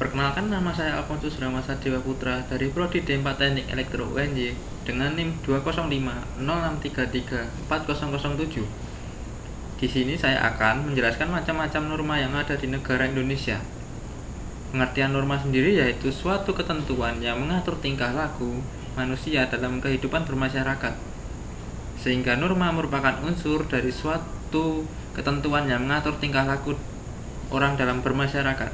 Perkenalkan, nama saya Alfonsus Ramasa Dewa Putra dari Prodi D4 Teknik Elektro UNY dengan NIM 20506334007. Di sini saya akan menjelaskan macam-macam norma yang ada di negara Indonesia. Pengertian norma sendiri yaitu suatu ketentuan yang mengatur tingkah laku manusia dalam kehidupan bermasyarakat. Sehingga norma merupakan unsur dari suatu ketentuan yang mengatur tingkah laku orang dalam bermasyarakat.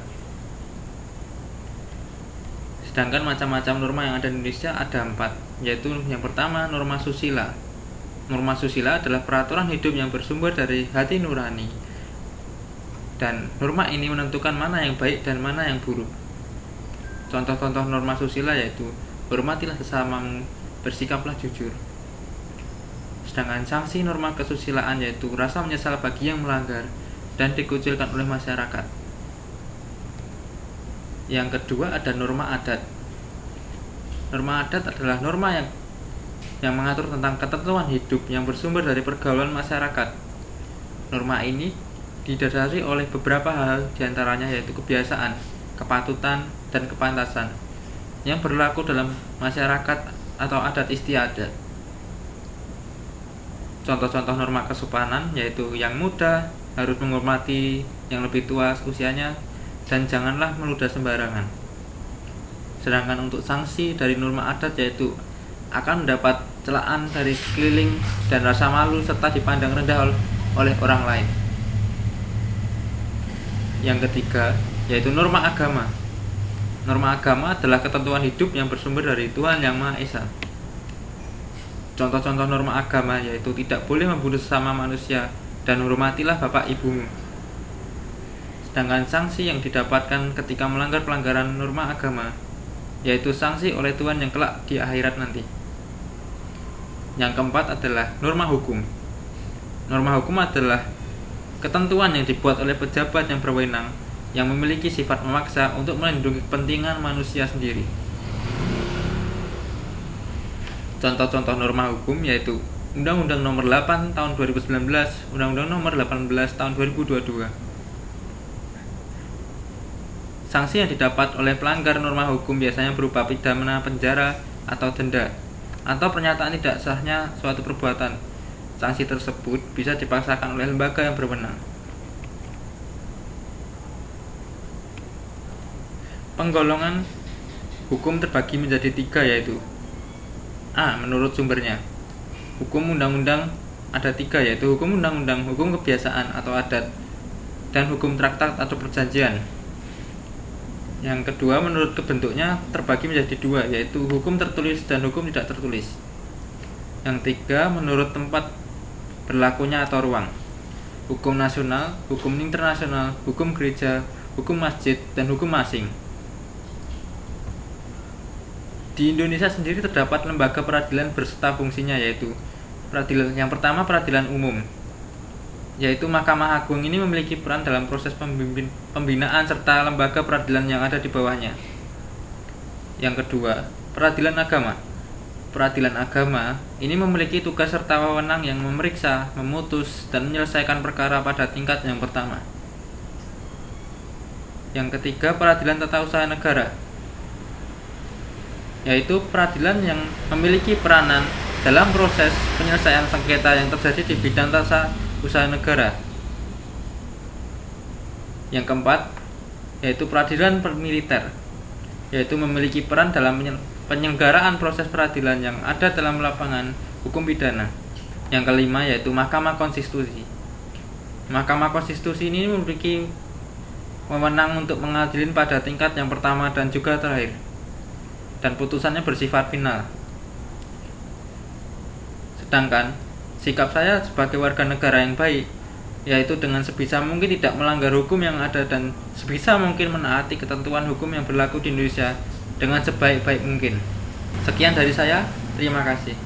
Sedangkan macam-macam norma yang ada di Indonesia ada 4, yaitu yang pertama norma susila. Norma susila adalah peraturan hidup yang bersumber dari hati nurani. Dan norma ini menentukan mana yang baik dan mana yang buruk. Contoh-contoh norma susila yaitu hormatilah sesamamu, bersikaplah jujur. Sedangkan sanksi norma kesusilaan yaitu rasa menyesal bagi yang melanggar dan dikucilkan oleh masyarakat. Yang kedua ada norma adat. Norma adat adalah norma yang mengatur tentang ketentuan hidup yang bersumber dari pergaulan masyarakat. Norma ini didasari oleh beberapa hal, diantaranya yaitu kebiasaan, kepatutan, dan kepantasan yang berlaku dalam masyarakat atau adat istiadat. Contoh-contoh norma kesopanan yaitu yang muda harus menghormati yang lebih tua usianya dan janganlah meludah sembarangan. Sedangkan untuk sanksi dari norma adat yaitu akan mendapat celaan dari sekeliling dan rasa malu serta dipandang rendah oleh orang lain. Yang ketiga yaitu norma agama. Norma agama adalah ketentuan hidup yang bersumber dari Tuhan Yang Maha Esa. Contoh-contoh norma agama yaitu tidak boleh membunuh sesama manusia dan hormatilah bapak ibumu. Sedangkan sanksi yang didapatkan ketika melanggar pelanggaran norma agama yaitu sanksi oleh Tuhan yang kelak di akhirat nanti. Yang keempat adalah norma hukum. Norma hukum adalah ketentuan yang dibuat oleh pejabat yang berwenang yang memiliki sifat memaksa untuk melindungi kepentingan manusia sendiri. Contoh-contoh norma hukum yaitu Undang-Undang Nomor 8 Tahun 2019, Undang-Undang Nomor 18 Tahun 2022. Sanksi yang didapat oleh pelanggar norma hukum biasanya berupa pidana penjara atau denda, atau pernyataan tidak sahnya suatu perbuatan. Sanksi tersebut bisa dipaksakan oleh lembaga yang berwenang. Penggolongan hukum terbagi menjadi 3 yaitu A. Menurut sumbernya. Hukum undang-undang ada 3 yaitu hukum undang-undang, hukum kebiasaan atau adat, dan hukum traktat atau perjanjian. Yang kedua menurut kebentuknya terbagi menjadi 2 yaitu hukum tertulis dan hukum tidak tertulis. Yang tiga menurut tempat berlakunya atau ruang. Hukum nasional, hukum internasional, hukum gereja, hukum masjid, dan hukum asing. Di Indonesia sendiri terdapat lembaga peradilan berserta fungsinya yaitu peradilan yang pertama peradilan umum, yaitu Mahkamah Agung ini memiliki peran dalam proses pembinaan serta lembaga peradilan yang ada di bawahnya. Yang kedua, peradilan agama. Peradilan agama ini memiliki tugas serta wewenang yang memeriksa, memutus, dan menyelesaikan perkara pada tingkat yang pertama. Yang ketiga, peradilan tata usaha negara, yaitu peradilan yang memiliki peranan dalam proses penyelesaian sengketa yang terjadi di bidang tata usaha negara. Yang keempat, yaitu peradilan militer, yaitu memiliki peran dalam penyelenggaraan proses peradilan yang ada dalam lapangan hukum pidana. Yang kelima yaitu Mahkamah Konstitusi. Mahkamah Konstitusi ini memiliki wewenang untuk mengadili pada tingkat yang pertama dan juga terakhir, dan putusannya bersifat final. Sedangkan sikap saya sebagai warga negara yang baik yaitu dengan sebisa mungkin tidak melanggar hukum yang ada dan sebisa mungkin menaati ketentuan hukum yang berlaku di Indonesia dengan sebaik-baik mungkin. Sekian dari saya, terima kasih.